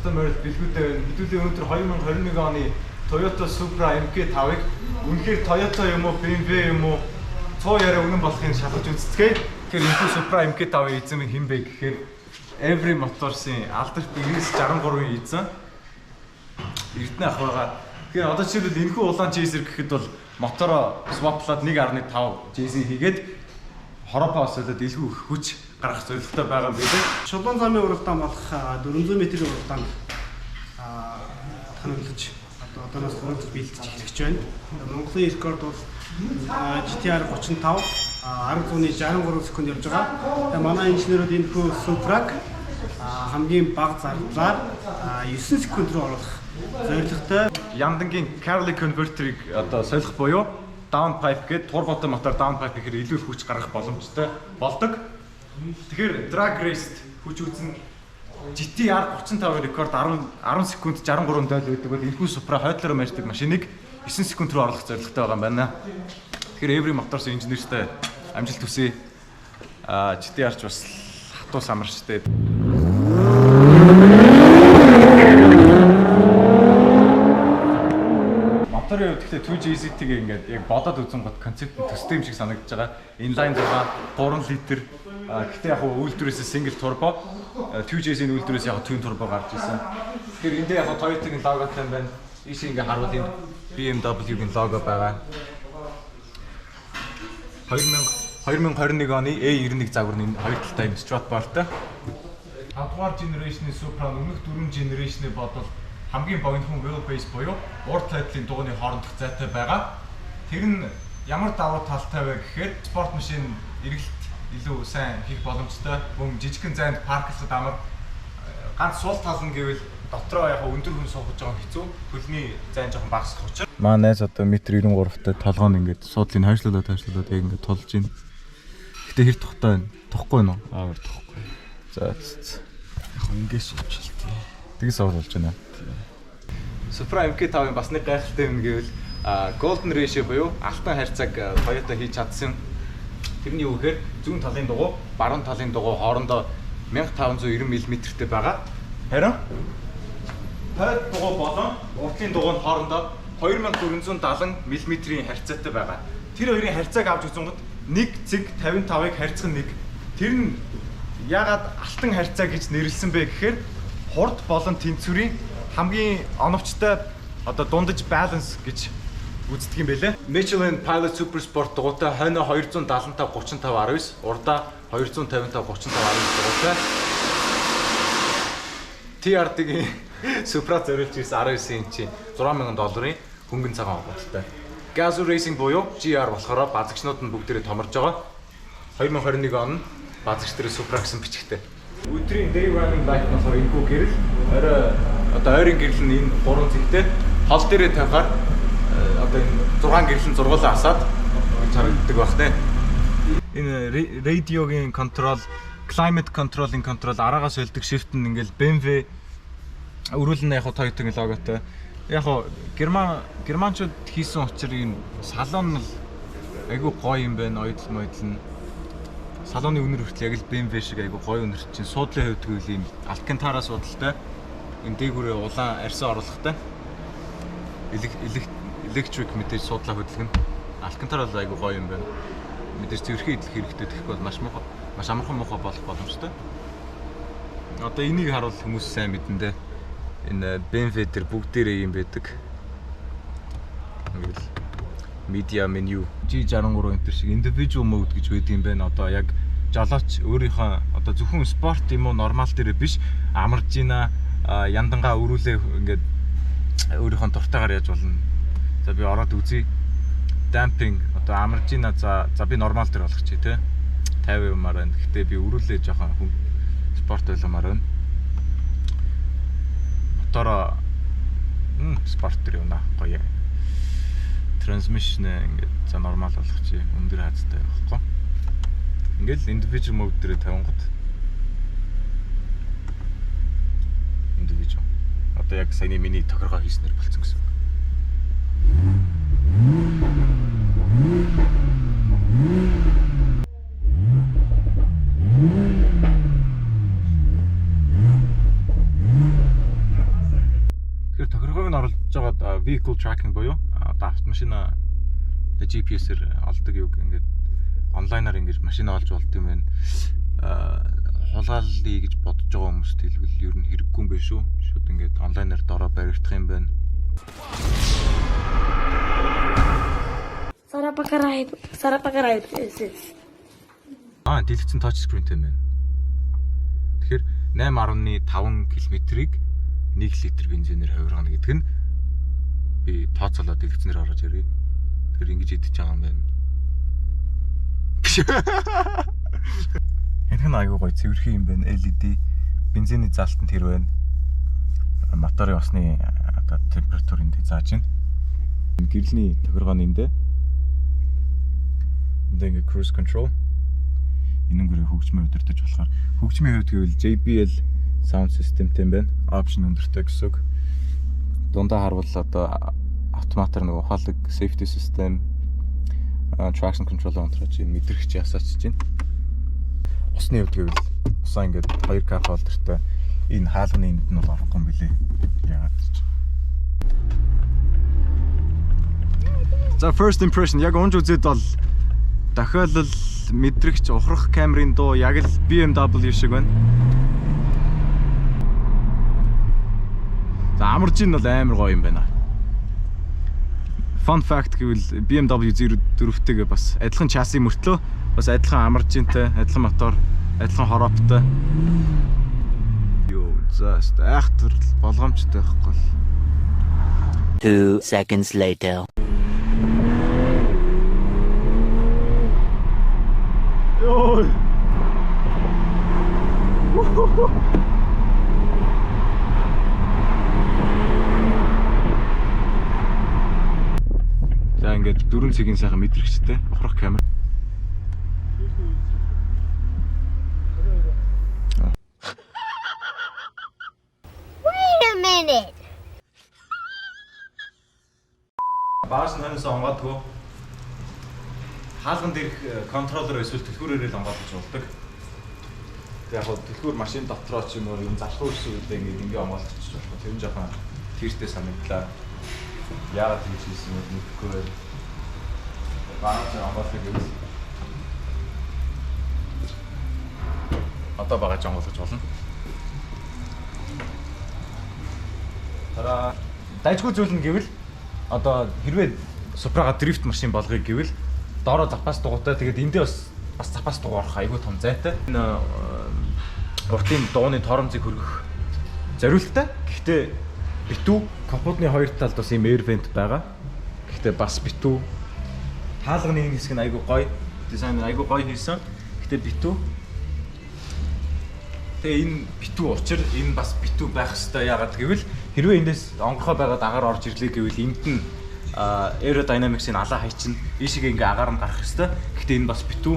custom бэлгүүдээ байна. Хэдүүлээ өнөөдөр 2021 оны Toyota Supra MK5-ыг үнэхээр Toyota юм уу, BMW юм уу, цоо яриа үнэн болохыг шалгаж үзцгээе. Тэгэхээр энэ Supra MK5-ийн эзэн хэн бэ гэхээр Every Motors-ийн алдарт 963-ийн эзэн Эрдэнэ ах байгаа. Тэгэхээр одоо жишээлбэл энэхүү улаан Chaser гэхэд бол мотороо swaplаад 1.5 Chaser хийгээд хоропоос болоод илгүү хүч гаргах зорилготой байгаа юм билээ. Чулуун замын уралдаан болох 400 м-ийн уралдаанд таниулж одооноос хөрөнгө бэлдэж эхлэж байна. Монголын рекорд бол GTR 35 10.63 секунд явж байгаа. Манай инженерүүд энэ хүү Supra-г хамгийн бага зардлаар 9 секунд руу оруулах зорилготой. Яндангийн Carli converter-ыг одоо солих буюу downpipe гэдэг турботой мотор downpipe гэхээр илүү их хүч гаргах боломжтой болдог. Тэгэхээр drag race хүч үзэн GTR 35-ийн рекорд 10 секунд 63 дойл байдаг бол энэхүү Supra хойдлороо марьдаг машиныг 9 секунд руу оруулах зорилготой байгаа юм байна. Тэгэхээр Every Motors инженертэй амжилт хүсье. GTR ч бас хатуу самарчтай. Моторын хувьд гэхдээ 2JZT-г ингээд яг бодоод үзэн гот концепт төстэй юм шиг санагдаж байгаа. Inline 6 3 литр. Гэхдээ яг үйлдвэрээс single turbo, 2JZ-ийн үйлдвэрээс яг twin turbo гарч ирсэн. Тэгэхээр энд яг Toyota-гийн логотой байна. Ийш ингээд харуул энэ BMW-гийн лого байгаа. 2021 оны A91 загварны хоёр талтай юм Strat Bar-тай. 5-р generation-ийн Supra өмнөх 4 generation-ийг бодвол хамгийн богинохон wheelbase буюу урд тайдлын дугуйны хоорондох зайтай байгаа. Тэр нь ямар давуу талтай вэ гэхээр спорт машин эргэлт илүү сайн хийх боломжтой. Мөн жижигхэн зайд парклахад амар ганц сул тал нь гэвэл дотроо яг өндөр хүн сууж байгаа хэцүү. Хөлний зайн жоохон багасах учраас. Маа найз одоо метр 93-тай толгойн ингээд суудлыг хойшлуулаад яг ингээд тулж байна. Гэтэ хэр тухтай байна? Тухгүй нь уу? Амар тухгүй. За яг ингээд суучлаа. Тэгээс болж байна. Supra MK5-ын бас нэг гайхалтай юм гэвэл golden ratio буюу алтан харьцааг Toyota хийж чадсан. Тэрний юу гэхээр зүүн талын дугуй, баруун талын дугуй хоорондоо 1590 мм-тэй байгаа. Харин хойд дугуй болон уртлын дугуйн хоорондоо 2470 мм-ийн харьцаатай байгаа. Тэр хоёрын харьцааг авч үзэнгүүт 1 цэг 55-ыг харьцах нэг. Тэр нь яагаад алтан харьцаа гэж нэрлсэн бэ гэхээр хурд болон тэнцвэрийн хамгийн оновчтой одоо дундаж баланс гэж үздэг юм байлээ. Michelin Pilot Super Sport дугуйтай хойно 275 35 19, урдаа 255 35 19 дугуйтай. TRD-гийн Supra зориулж ирсэн 19 инчийн $6,000 хөнгөн цагаан хоолойтой. Gazoo Racing буюу GR болохоор базагчнууд нь бүгдээрээ томорж байгаа. 2021 он базагч дээр Supra гэсэн бичгтэй. Өдрийн day running light болохоор энэхүү гэрэл ойрын гэрэл нь энэ 3 зэгтэй хол дээрээ тавихаар одоо энэ 6 гэрэл нь зургуулаа асаад харагддаг байх тийм. Энэ радиогийн контрол, climate control-ing контрол, араагаас солидөг shift нь ингээл BMW өрүүлэн яг Toyota-гийн логотой. Яг германчууд хийсэн учраас энэ салон нь айгүй гоё юм байна, ойдл мойдл нь. Салоны үнэр хүртэл яг л BMW шиг айгүй гоё үнэр чинь суудлын хувьд гэвэл ийм Alcantara суудалтай. Энэ дээгүүрээ улаан арьсан оруулахтай. Electric мэдээж суудлаа хөдөлгөн. Alcantara л айгүй гоё юм байна. Мэдээж зөрхий идэх хэрэгтэй тэгэхгүй бол маш амархан мохоо болох боломжтой. Одоо энийг харуул хүмүүс сайн мэдэн дээ. Энэ BMW дээр бүгдээрээ юм байдаг. Ингээл media menu G63 энэ шиг individual mode гэж байдаг юм байна. Одоо яг жолооч өөрийнхөө одоо зөвхөн спорт юм уу нормал дээр биш амарж ийна яндангаа өрүүлээ ингээд өөрийнхөө дуртайгаар яаж болно. За би ороод үзье. Damping одоо амарж ийна за би нормал дээр болгочих тий. 50 юмар байна. Гэхдээ би өрүүлээ жоохон спорт байлмаар байна. Мотороо спорт дээр юуна гоё. Transmission ингээд за нормал болгочих. Өндөр хаацтай байхгүй. Ингээл individual mode дээр тавингууд individual. Одоо яг саяны миний тохиргоо хийснээр болцсон гэсэн. vehicle tracking буюу автомашина GPS-ээр олдог юг ингээд онлайнаар ингэж машина олж болд юм байна. Хулгааллаа гэж бодож байгаа хүмүүст хэлбэл ер нь хэрэггүй юм биш шүү. Шууд ингээд онлайнаар дороо баригдах юм байна. Сарапакарай. Дэлгэцэн touch screenтэй байна. Тэгэхээр 8.5 км-ийг 1 литр бензинээр хувиргана гэдэг нь би тооцоолоод дэлгэцнэр орож ирээ. Тэгэхээр ингэж идэж байгаа юм байна. Энэхэн аягүй гоё цэвэрхэн юм байна. LED бензиний залтанд тэр байна. Моторын усны одоо температурын дэ зааж байна. Гэрэлний тохиргооны эндээ. Эндээ ингээ cruise control. Энэнгэрээ хөгжмөө өдөртөж болохоор хөгжмийн хувьд гэвэл JBL sound systemтэй байна. Option өндөртэй гэсэн үг. Дундаа харвал одоо автоматар нэг ухаалаг safety system, traction control онтрож ин мэдрэгч ясаач чинь. Усны хувьд гэвэл усаа ингээд 2 cup холдертой энэ хаалганы энд нь бол орохгүй юм билээ. Яагаад ч. За first impression яг унж үзээд бол дахиалал мэдрэгч ухрах камерын дуу яг л BMW шиг байна. За амарч ин бол амар гоё юм байна. Fun fact гэвэл BMW 04-тэйгээ бас адилхан chassis мөртлөө бас адилхан амаржинтай, адилхан мотор, адилхан хороптой. Йоо, заст айхтар болгоомжтой байхгүй. 2 seconds later. Йоо. За ингээд 4 цагийн сайхан мэдрэгчтэй ухрах камер. Wait a minute. Бааш нэнээс онгоодгүй. Хаалган дээрх контроллер эсвэл түлхүүрээр л онгоодж болдог. Яг хөө түлхүүр машин дотроо ч юм уу энэ залхуу гэсэн үедээ ингээ онгоолчихж болох. Тэр нь жоохон тэртэй санагдлаа. Яагаад гэж хэлсэн юм мэдэхгүй байл. Бааш онгоолох гэвэл одоо багаж онгоолгож болно. Тараа дайжгүй зүйл нь гэвэл одоо хэрвээ Supra-га дрифт машин болгоё гэвэл доороо запас дугуйтай тэгээд эндээ бас запас дугуй орох айгүй том зайтай. Энэ уртын дууны торомцыг хөргөх зориулттай. Гэхдээ битүү капотны хоёр талд бас юм air vent байгаа. Гэхдээ бас битүү хаалганы нэг хэсэг нь айгүй гоё дизайн айгүй гоё хийсэн. Гэхдээ битүү. Тэгээ энэ битүү учир энэ бас битүү байх хэрэгтэй. Яагаад гэвэл хэрвээ эндээс онгорхой байгаад агаар орж ирлээ гэвэл энд нь aerodynamics-ийн алаа хайчин ийшээ ингээ агаар нь гарах хэрэгтэй. Гэхдээ энэ бас битүү.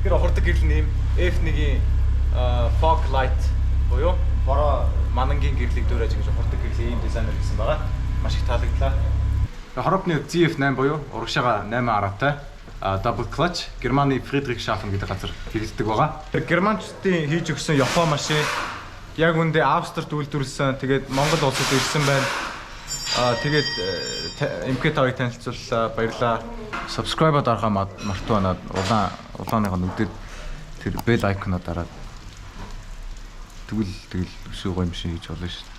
Тэр ухардаг гэрэл нэм F1-ийн fog light буюу бороо манангийн гэрлийг дөөрэж ингэж ухардаг гэрэл ийм дизайнер гэсэн байгаа. Маш их таалагдлаа. Хоропны ZF8 буюу урагшаага 8 араатай double clutch Германы Friedrichshafen гэдэг газар хийгддэг байгаа. Германчуудын хийж өгсөн Япон машин яг үндэ Австрид үйлдвэрлэсэн. Тэгээд Монгол улсад ирсэн байна. Тэгээд MK5-ыг танилцууллаа. Баярлалаа. Subscribe-д орохоо мартуунаад улааныхаа нүдэд тэр bell icon-а дараад тэгвэл өсөө гоё юм шиг хийж болно шүү дээ.